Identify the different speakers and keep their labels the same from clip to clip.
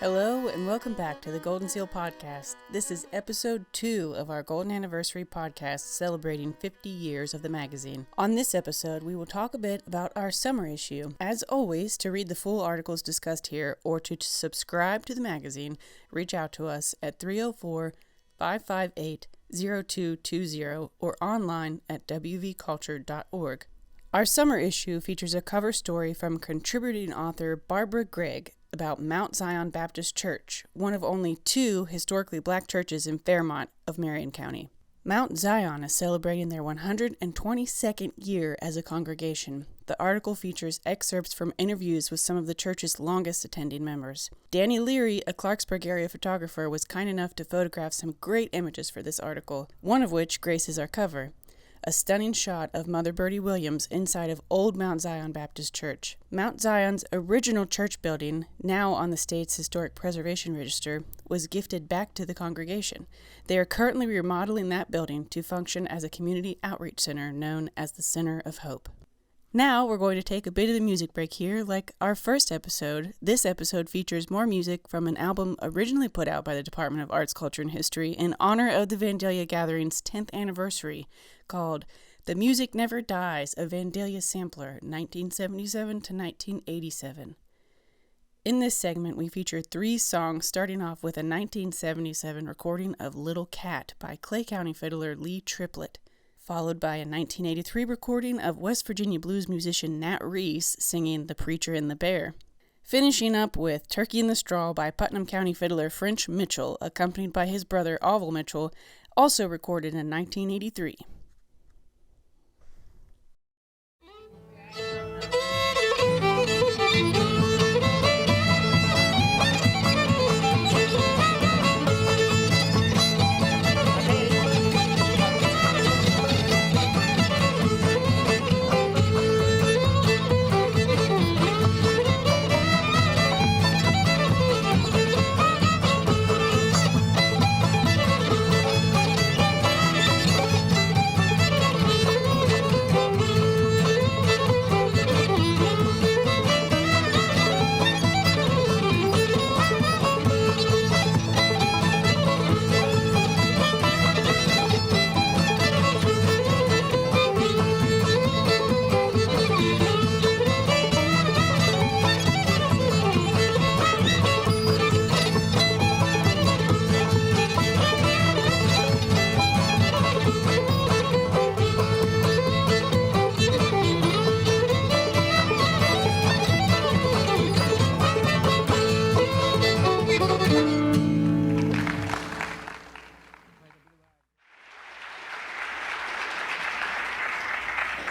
Speaker 1: Hello and welcome back to the Goldenseal Podcast. This is episode 2 of our Golden Anniversary podcast celebrating 50 years of the magazine. On this episode, we will talk a bit about our summer issue. As always, to read the full articles discussed here or to subscribe to the magazine, reach out to us at 304-558-0220 or online at wvculture.org. Our summer issue features a cover story from contributing author Barbara Gregg about Mount Zion Baptist Church, one of only 2 historically black churches in Fairmont of Marion County. Mount Zion is celebrating their 122nd year as a congregation. The article features excerpts from interviews with some of the church's longest attending members. Danny Leary, a Clarksburg area photographer, was kind enough to photograph some great images for this article, one of which graces our cover. A stunning shot of Mother Birdie Williams inside of Old Mount Zion Baptist Church. Mount Zion's original church building, now on the state's Historic Preservation Register, was gifted back to the congregation. They are currently remodeling that building to function as a community outreach center known as the Center of Hope. Now we're going to take a bit of the music break here. Like our first episode, this episode features more music from an album originally put out by the Department of Arts, Culture, and History in honor of the Vandalia Gathering's 10th anniversary, called The Music Never Dies, a Vandalia Sampler, 1977 to 1987. In this segment, we feature 3 songs, starting off with a 1977 recording of Little Cat by Clay County fiddler Lee Triplett, followed by a 1983 recording of West Virginia blues musician Nat Reese singing The Preacher and the Bear. Finishing up with Turkey in the Straw by Putnam County fiddler French Mitchell, accompanied by his brother Orville Mitchell, also recorded in 1983.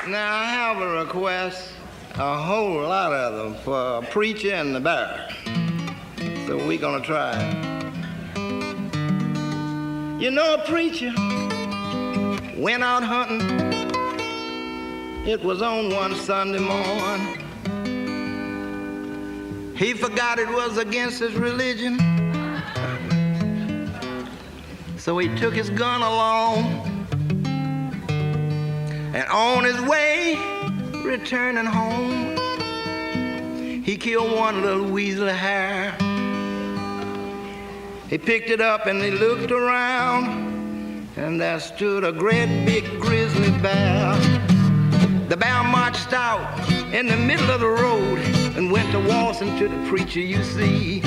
Speaker 2: Now, I have a request, a whole lot of them, for a preacher and the bear. So we're gonna try it. You know, a preacher went out hunting. It was on one Sunday morning. He forgot it was against his religion. So he took his gun along. And on his way, returning home, he killed one little weasel hare. He picked it up and he looked around, and there stood a great big grizzly bear. The bear marched out in the middle of the road and went to waltzing to the preacher, you see.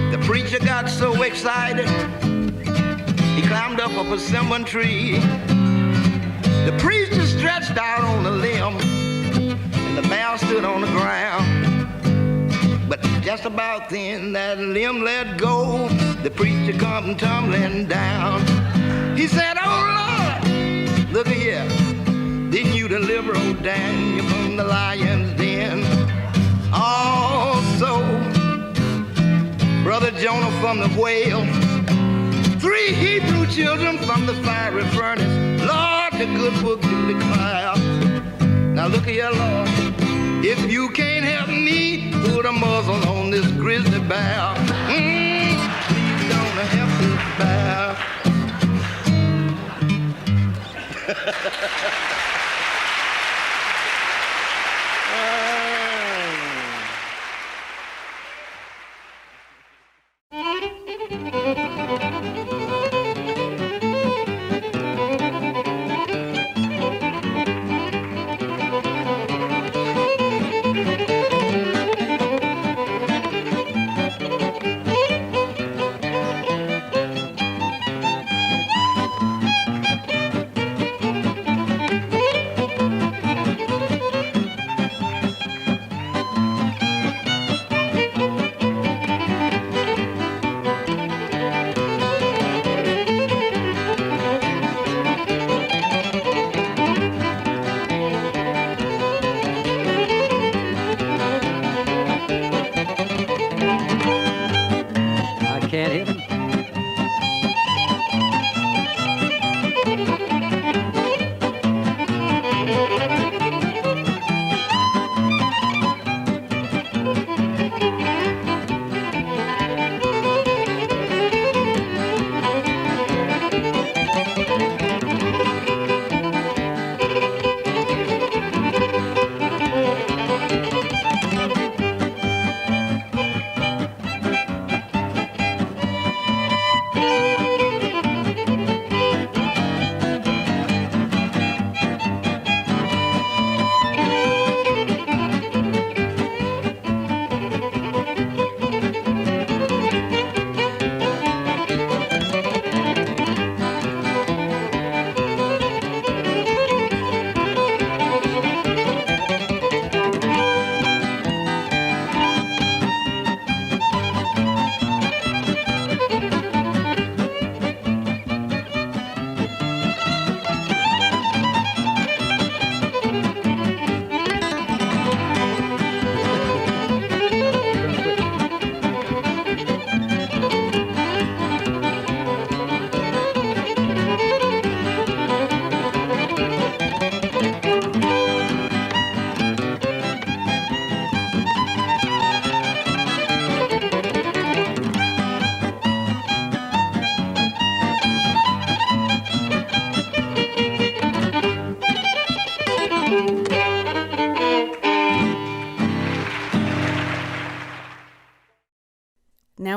Speaker 2: The preacher got so excited, he climbed up a persimmon tree. The preacher stretched out on the limb, and the bear stood on the ground. But just about then, that limb let go. The preacher come tumbling down. He said, "Oh, Lord, look here. Didn't you deliver old Daniel from the lion's den? Also, Brother Jonah from the whale. 3 Hebrew children from the fiery furnace. Lord, the good book you declare. Now look here, Lord. If you can't help me, put a muzzle on this grizzly bear. Please don't help this bear."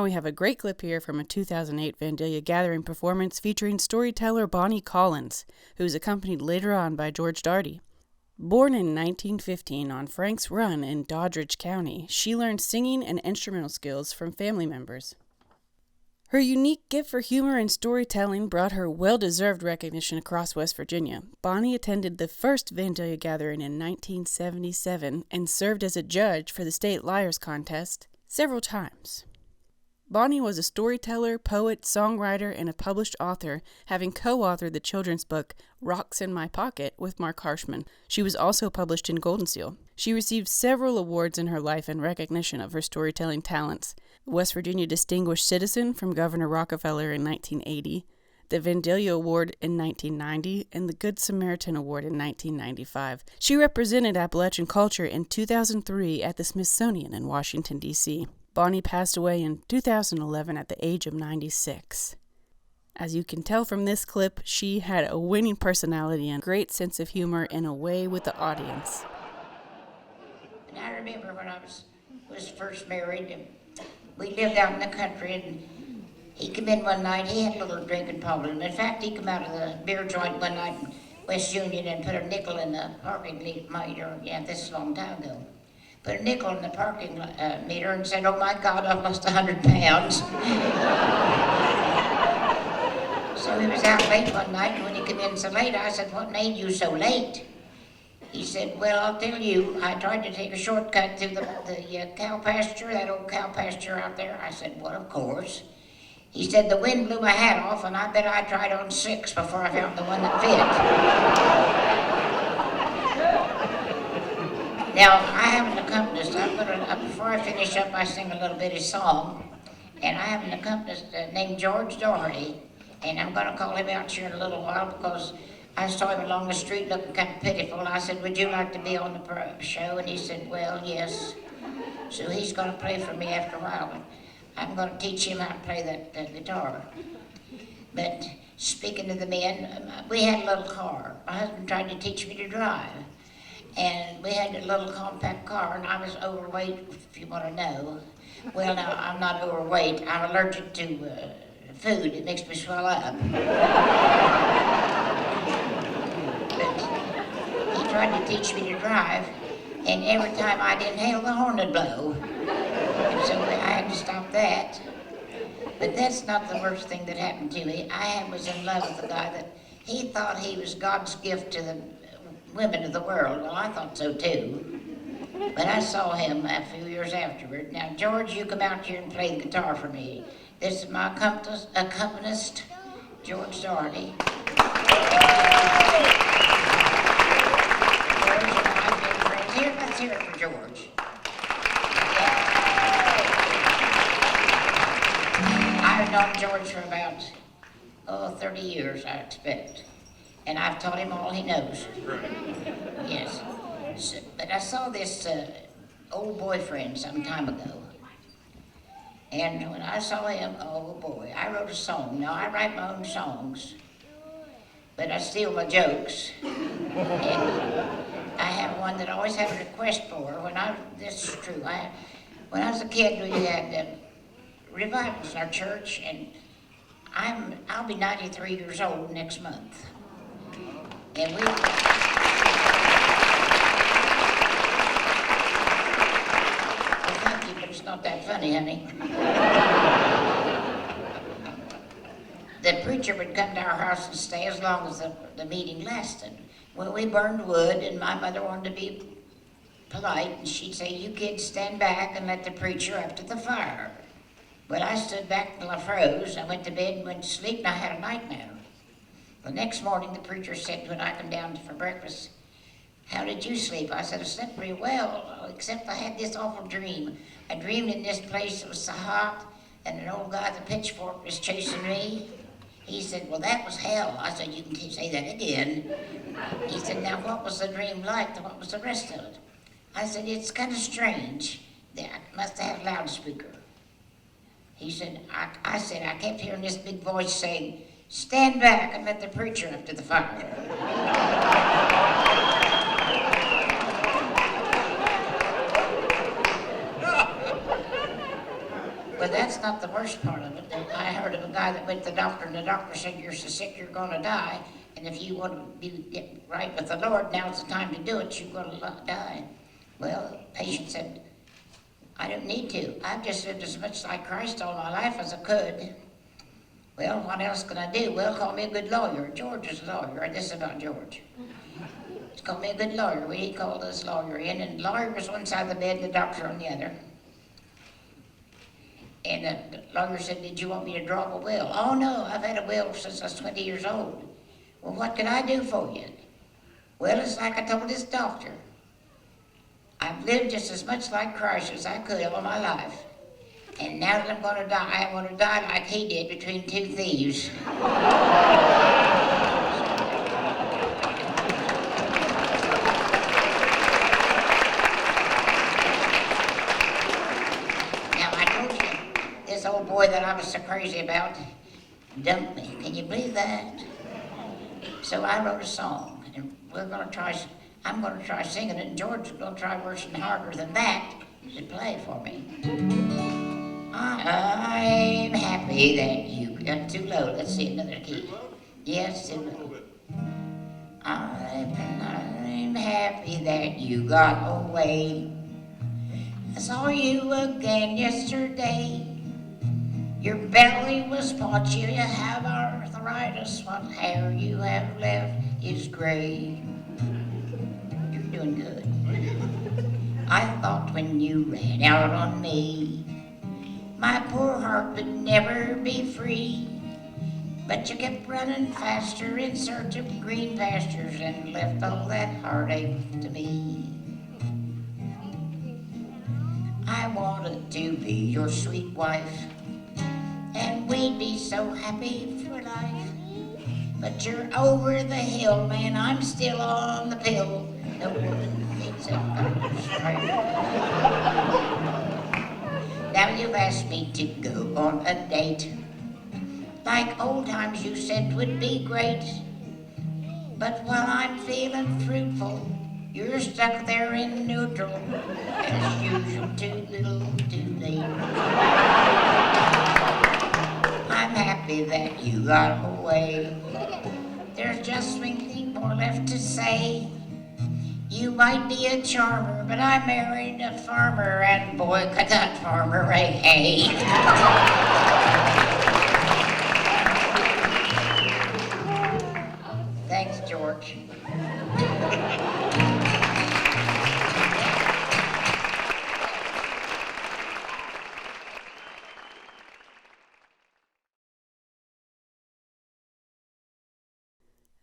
Speaker 1: we have a great clip here from a 2008 Vandalia Gathering performance featuring storyteller Bonnie Collins, who is accompanied later on by George Daugherty. Born in 1915 on Frank's Run in Doddridge County, she learned singing and instrumental skills from family members. Her unique gift for humor and storytelling brought her well-deserved recognition across West Virginia. Bonnie attended the first Vandalia Gathering in 1977 and served as a judge for the State Liars Contest several times. Bonnie was a storyteller, poet, songwriter, and a published author, having co-authored the children's book Rocks in My Pocket with Mark Harshman. She was also published in Goldenseal. She received several awards in her life in recognition of her storytelling talents. The West Virginia Distinguished Citizen from Governor Rockefeller in 1980, the Vandalia Award in 1990, and the Good Samaritan Award in 1995. She represented Appalachian culture in 2003 at the Smithsonian in Washington, D.C. Bonnie passed away in 2011 at the age of 96. As you can tell from this clip, she had a winning personality and great sense of humor in a way with the audience.
Speaker 3: And I remember when I was first married, and we lived out in the country, and he came in one night. He had a little drinking problem. In fact, he came out of the beer joint one night in West Union and put a nickel in the parking meter. Yeah, this is a long time ago. Put a nickel in the parking meter and said, "Oh my God, I've lost 100 pounds." So he was out late one night, and when he came in so late, I said, "What made you so late?" He said, "Well, I'll tell you, I tried to take a shortcut through the cow pasture, that old cow pasture out there." I said, "Well, of course." He said, "The wind blew my hat off, and I bet I tried on 6 before I found the one that fit." Now, I have an accompanist. Before I finish up, I sing a little bitty song. And I have an accompanist named George Daugherty. And I'm going to call him out here in a little while because I saw him along the street looking kind of pitiful. I said, "Would you like to be on the show?" And he said, "Well, yes." So he's going to play for me after a while. And I'm going to teach him how to play that guitar. But speaking of the men, we had a little car. My husband tried to teach me to drive. And we had a little compact car, and I was overweight, if you want to know. Well, now, I'm not overweight. I'm allergic to food. It makes me swell up. But he tried to teach me to drive, and every time I'd inhale, the horn would blow. And so I had to stop that. But that's not the worst thing that happened to me. I was in love with a guy that he thought he was God's gift to the women of the world. Well, I thought so too. But I saw him a few years afterward. Now, George, you come out here and play the guitar for me. This is my accompanist, George Daugherty. George and I have been friends. Here, let's hear it for George. I've known George for about 30 years, I expect. And I've taught him all he knows. Yes. So, but I saw this old boyfriend some time ago. And when I saw him, oh boy, I wrote a song. Now, I write my own songs, but I steal my jokes. And I have one that I always have a request for. This is true. When I was a kid, we had revivals in our church, and I'll be 93 years old next month. And we... It's not that funny, honey. The preacher would come to our house and stay as long as the meeting lasted. Well, we burned wood, and my mother wanted to be polite, and she'd say, "You kids stand back and let the preacher up to the fire." Well, I stood back until I froze. I went to bed and went to sleep, and I had a nightmare. The next morning, the preacher said when I come down for breakfast, "How did you sleep?" I said, "I slept pretty well, except I had this awful dream. I dreamed in this place that was so hot, and an old guy with a pitchfork was chasing me." He said, "Well, that was hell." I said, "You can say that again." He said, "Now, what was the dream like? What was the rest of it?" I said, "It's kind of strange. I must have a loudspeaker." He said, I said, "I kept hearing this big voice saying, 'Stand back and let the preacher up to the fire.'" Well, But that's not the worst part of it. I heard of a guy that went to the doctor, and the doctor said, "You're so sick, you're going to die. And if you want to get right with the Lord, now's the time to do it. You're going to die." Well, the patient said, "I don't need to. I've just lived as much like Christ all my life as I could. Well, what else can I do?" "Well, call me a good lawyer." George is a lawyer. This is about George. "He's called me a good lawyer." Well, he called this lawyer in, and the lawyer was one side of the bed and the doctor on the other. And the lawyer said, "Did you want me to draw up a will?" "Oh, no, I've had a will since I was 20 years old." "Well, what can I do for you?" "Well, it's like I told this doctor. I've lived just as much like Christ as I could all my life. And now that I'm going to die, I want to die like he did between two thieves." Now, I told you, this old boy that I was so crazy about dumped me. Can you believe that? So I wrote a song, and I'm going to try singing it, and George is going to try worse and harder than that to play for me. I'm happy that you got too low. Let's see another key. Yes, too low. I'm happy that you got away. I saw you again yesterday. Your belly was patchy, you have arthritis. What hair you have left is gray. You're doing good. I thought when you ran out on me, my poor heart would never be free. But you kept running faster in search of green pastures and left all that heartache to me. I wanted to be your sweet wife, and we'd be so happy for life. But you're over the hill, man, I'm still on the pill. No woman needs a stripe. Now you've asked me to go on a date. Like old times you said would be great. But while I'm feeling fruitful, you're stuck there in neutral. As usual, too little, too late. I'm happy that you got away. There's just one thing more left to say. You might be a charmer, but I married a farmer, and boy, could that farmer rake hay. Thanks, George.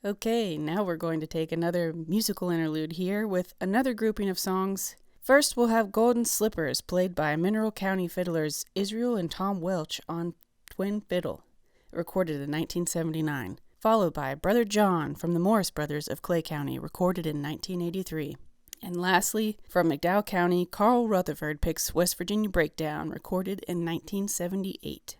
Speaker 1: Okay, now we're going to take another musical interlude here with another grouping of songs. First, we'll have Golden Slippers, played by Mineral County fiddlers Israel and Tom Welch on twin fiddle, recorded in 1979, followed by Brother John from the Morris Brothers of Clay County, recorded in 1983. And lastly, from McDowell County, Carl Rutherford picks West Virginia Breakdown, recorded in 1978.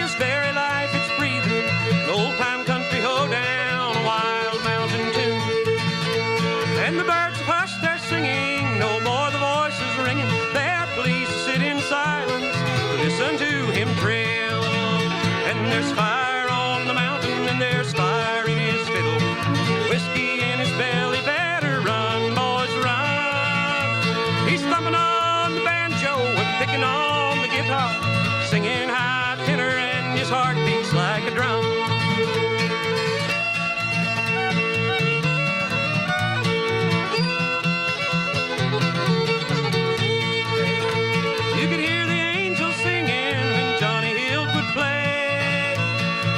Speaker 4: his very life it's breathing, an old-time country hoedown, a wild mountain tune. And the birds have hushed their singing, no more the voices ringing. They're pleased to sit in silence, listen to him trill. And there's fire on the mountain, and there's fire in his fiddle. Whiskey in his belly, better run, boys, run. He's thumping on the banjo and picking on the guitar, singing high tenor, and his heart beats like a drum. You could hear the angels singing when Johnny Hill would play.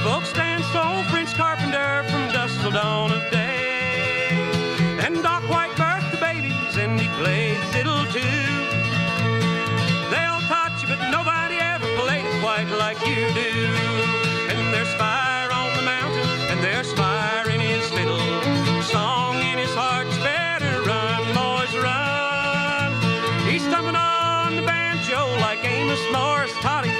Speaker 4: Folks danced old French Carpenter from dusk till dawn of day. And Doc White birthed the babies, and he played fiddle too. They all taught you, but nobody ever played it quite like you do. And there's fire on the mountain, and there's fire in his fiddle. Song in his heart's better run, boys, run. He's thumping on the banjo like Amos Morris taught him,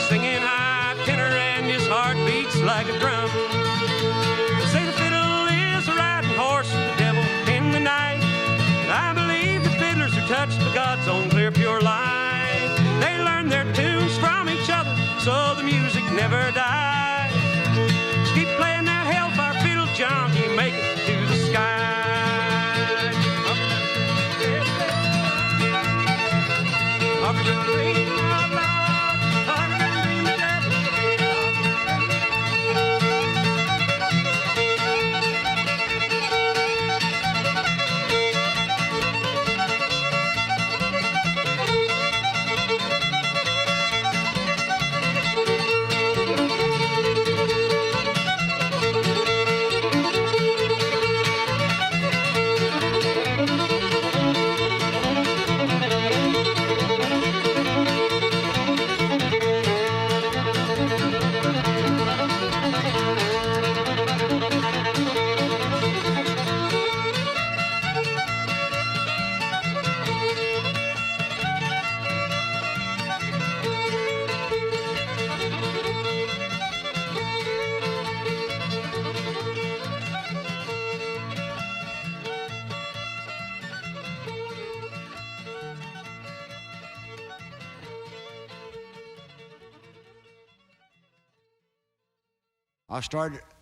Speaker 4: singing high tenor, and his heart beats like a drum. Say the fiddle is a riding horse of the devil in the night. I believe the fiddlers are touched by God's own clear, pure light. They learn their tunes from each other, so the music never dies. Just keep playing that hellfire fiddle, John, you make it to the sky.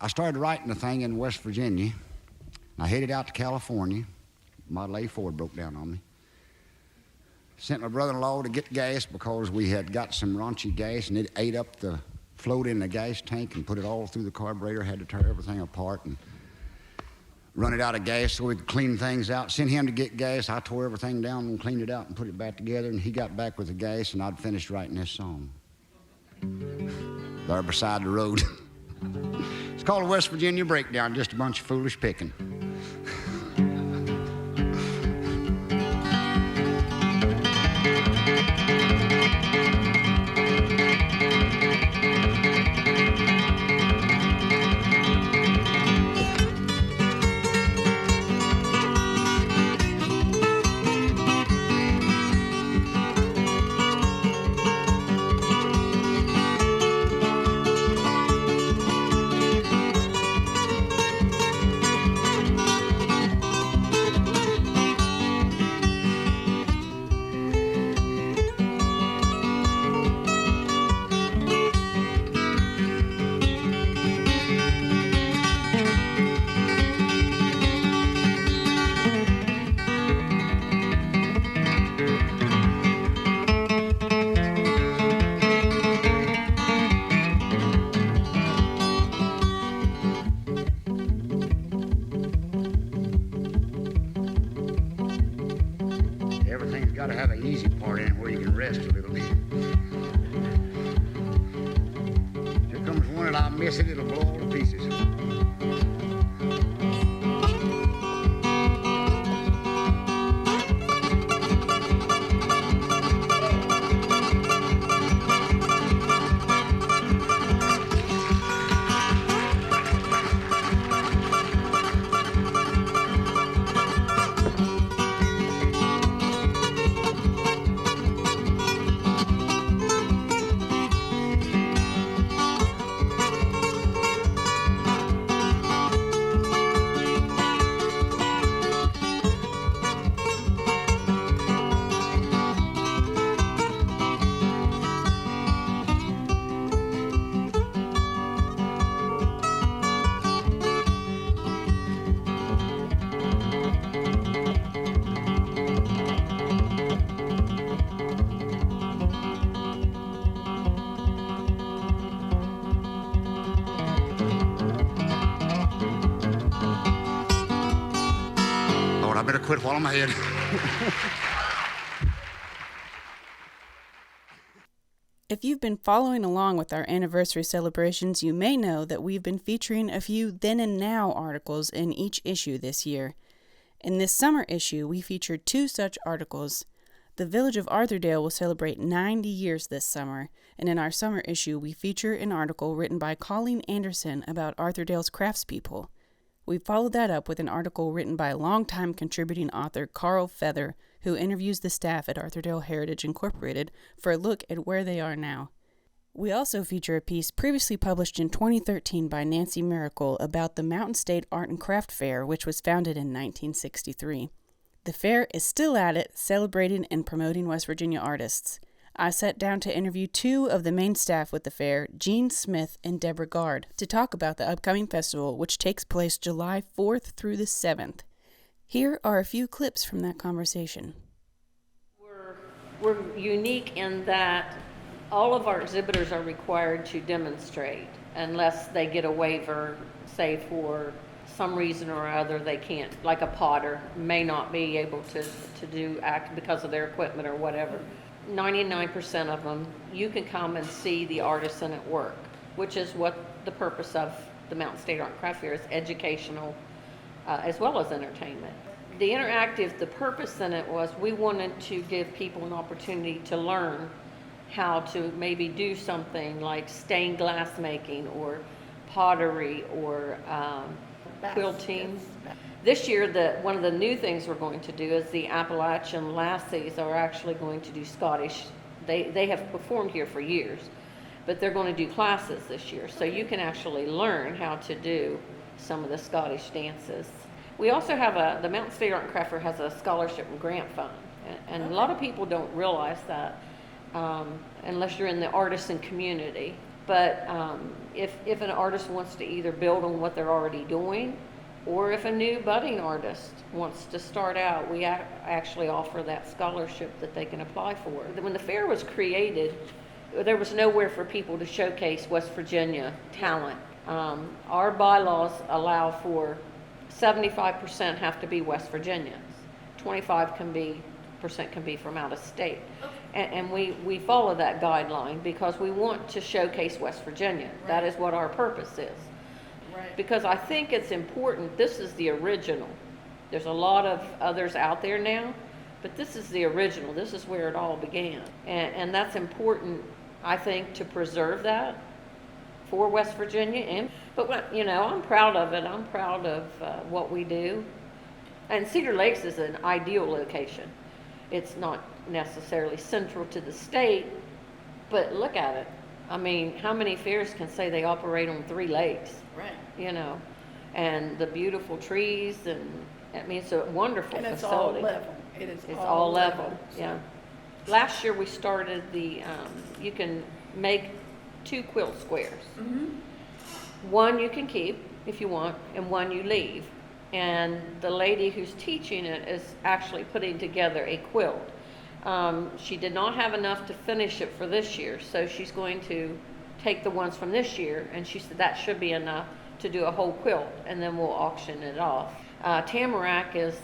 Speaker 5: I started writing the thing in West Virginia. I headed out to California. Model A Ford broke down on me. Sent my brother-in-law to get gas because we had got some raunchy gas, and it ate up the float in the gas tank and put it all through the carburetor. Had to tear everything apart and run it out of gas so we could clean things out. Sent him to get gas. I tore everything down and cleaned it out and put it back together, and he got back with the gas, and I'd finished writing this song. There beside the road. It's called a West Virginia Breakdown, just a bunch of foolish picking. Everything's got to have an easy part in it where you can rest a little bit. Here comes one and I'll miss it, it'll blow all to pieces. quit while I'm ahead.
Speaker 1: If you've been following along with our anniversary celebrations, you may know that we've been featuring a few then and now articles in each issue this year. In this summer issue, we featured 2 such articles. The village of Arthurdale will celebrate 90 years this summer, and in our summer issue, we feature an article written by Colleen Anderson about Arthurdale's craftspeople. We followed that up with an article written by longtime contributing author Carl Feather, who interviews the staff at Arthurdale Heritage Incorporated for a look at where they are now. We also feature a piece previously published in 2013 by Nancy Miracle about the Mountain State Art and Craft Fair, which was founded in 1963. The fair is still at it, celebrating and promoting West Virginia artists. I sat down to interview 2 of the main staff with the fair, Jean Smith and Deborah Gard, to talk about the upcoming festival, which takes place July 4th through the 7th. Here are a few clips from that conversation.
Speaker 6: We're unique in that all of our exhibitors are required to demonstrate unless they get a waiver, say for some reason or other they can't, like a potter may not be able to do act because of their equipment or whatever. 99% of them, you can come and see the artisan at work, which is what the purpose of the Mountain State Art and Craft Fair is, educational as well as entertainment. The interactive, the purpose in it was we wanted to give people an opportunity to learn how to maybe do something like stained glass making or pottery or quilting. This year, one of the new things we're going to do is the Appalachian lassies are actually going to do Scottish. They have performed here for years, but they're going to do classes this year. So you can actually learn how to do some of the Scottish dances. We also have the Mountain State Art and Craft Fair has a scholarship and grant fund. And a lot of people don't realize that unless you're in the artisan community. But if an artist wants to either build on what they're already doing, or if a new budding artist wants to start out, we actually offer that scholarship that they can apply for. When the fair was created, there was nowhere for people to showcase West Virginia talent. Our bylaws allow for 75% have to be West Virginians. 25% can be from out of state. And we follow that guideline because we want to showcase West Virginia. Right. That is what our purpose is. Right. Because I think it's important, this is the original. There's a lot of others out there now, but this is the original. This is where it all began. And that's important, I think, to preserve that for West Virginia. But I'm proud of it. I'm proud of what we do. And Cedar Lakes is an ideal location. It's not necessarily central to the state, but look at it. I mean, how many fairs can say they operate on 3 lakes? Right. And the beautiful trees, and I mean, it's a wonderful facility. And it's all level. It's all level. So. Yeah. Last year we started you can make 2 quilt squares. Mm-hmm. One you can keep if you want, and one you leave. And the lady who's teaching it is actually putting together a quilt. She did not have enough to finish it for this year, so she's going to take the ones from this year, and she said that should be enough to do a whole quilt, and then we'll auction it off. Tamarack is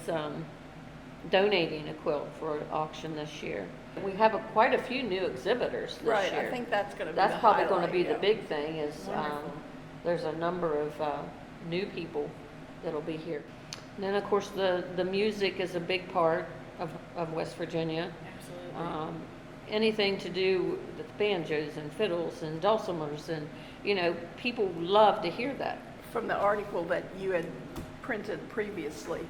Speaker 6: donating a quilt for auction this year. We have quite a few new exhibitors this year.
Speaker 7: I think that's going to be
Speaker 6: That's probably going to be the big thing is there's a number of new people that'll be here. And then, of course, the music is a big part of West Virginia. Absolutely. Anything to do with banjos and fiddles and dulcimers, and people love to hear that.
Speaker 7: From the article that you had printed previously,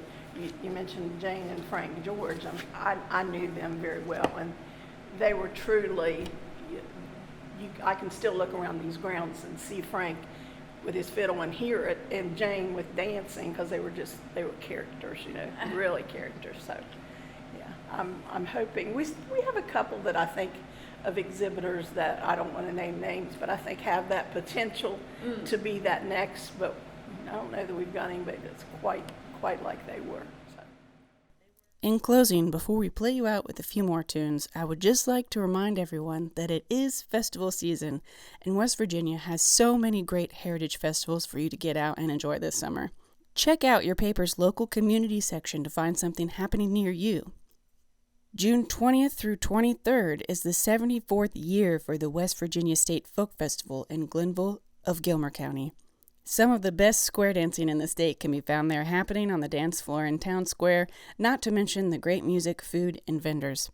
Speaker 7: you mentioned Jane and Frank George. I knew them very well, and they were truly. I can still look around these grounds and see Frank with his fiddle and hear it, and Jane with dancing, because they were characters, really characters. So, yeah, I'm hoping we have a couple that I think of exhibitors that I don't want to name names, but I think have that potential to be that next. But I don't know that we've got anybody that's quite like they were. So.
Speaker 1: In closing, before we play you out with a few more tunes, I would just like to remind everyone that it is festival season, and West Virginia has so many great heritage festivals for you to get out and enjoy this summer. Check out your paper's local community section to find something happening near you. June 20th through 23rd is the 74th year for the West Virginia State Folk Festival in Glenville of Gilmer County. Some of the best square dancing in the state can be found there, happening on the dance floor in Town Square, not to mention the great music, food, and vendors.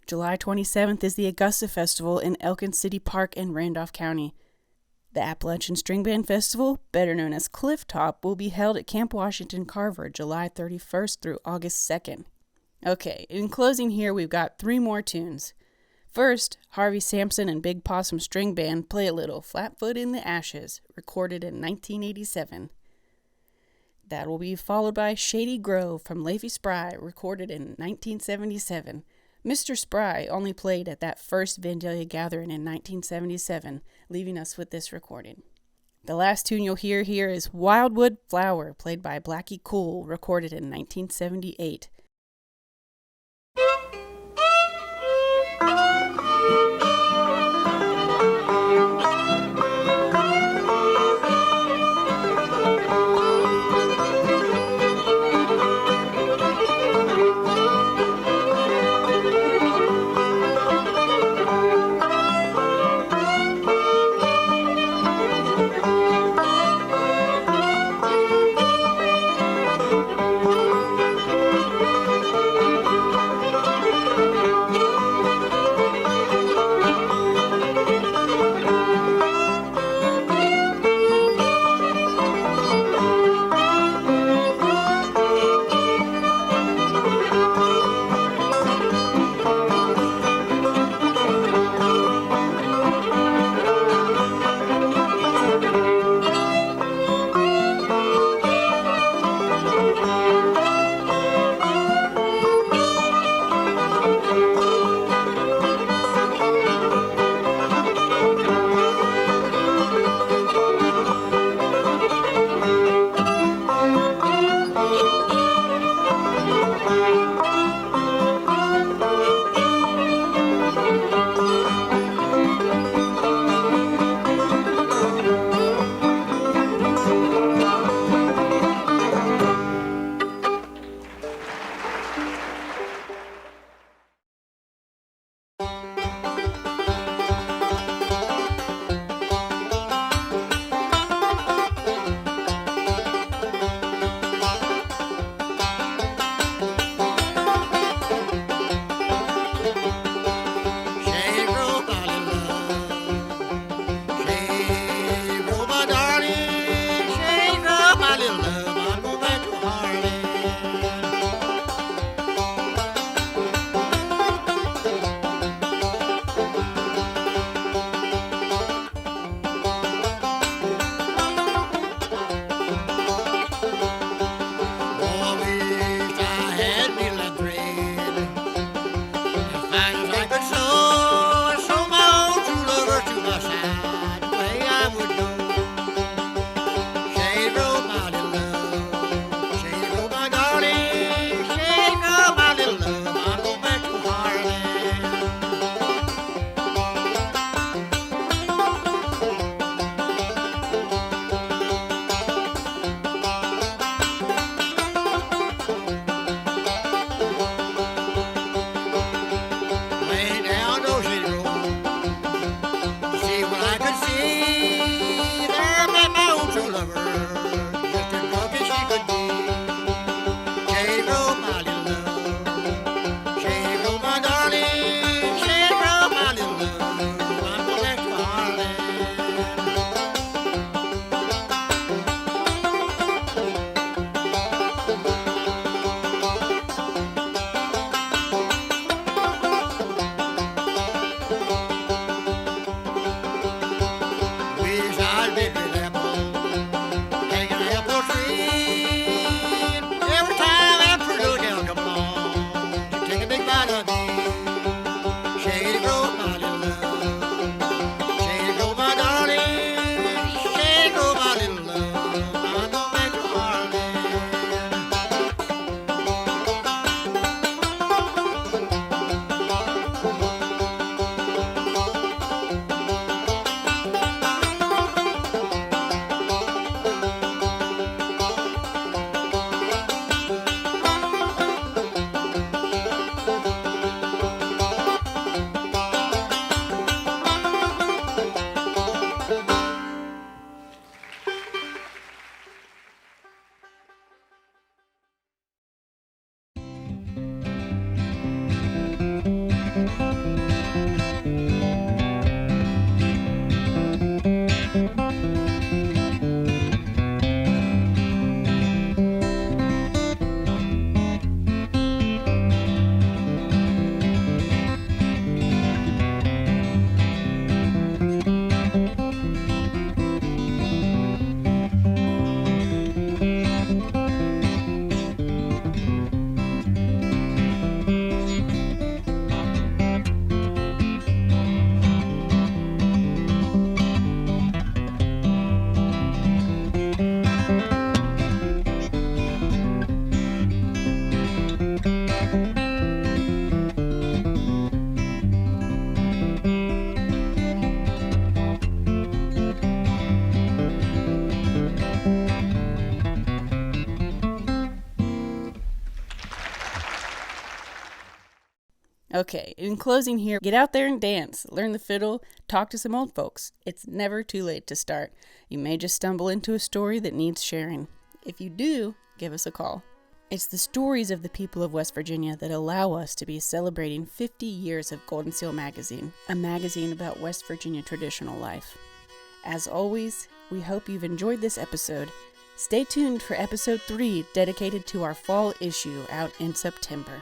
Speaker 1: July 27th is the Augusta Festival in Elkin City Park in Randolph County. The Appalachian String Band Festival, better known as Cliff Top, will be held at Camp Washington Carver July 31st through August 2nd. Okay, in closing here, we've got 3 more tunes. First, Harvey Sampson and Big Possum String Band play a little Flatfoot in the Ashes, recorded in 1987. That will be followed by Shady Grove from Leafy Spry, recorded in 1977. Mr. Spry only played at that first Vandalia gathering in 1977, leaving us with this recording. The last tune you'll hear here is Wildwood Flower, played by Blackie Cool, recorded in 1978. Okay, in closing here, get out there and dance, learn the fiddle, talk to some old folks. It's never too late to start. You may just stumble into a story that needs sharing. If you do, give us a call. It's the stories of the people of West Virginia that allow us to be celebrating 50 years of Goldenseal Magazine, a magazine about West Virginia traditional life. As always, we hope you've enjoyed this episode. Stay tuned for episode 3, dedicated to our fall issue out in September.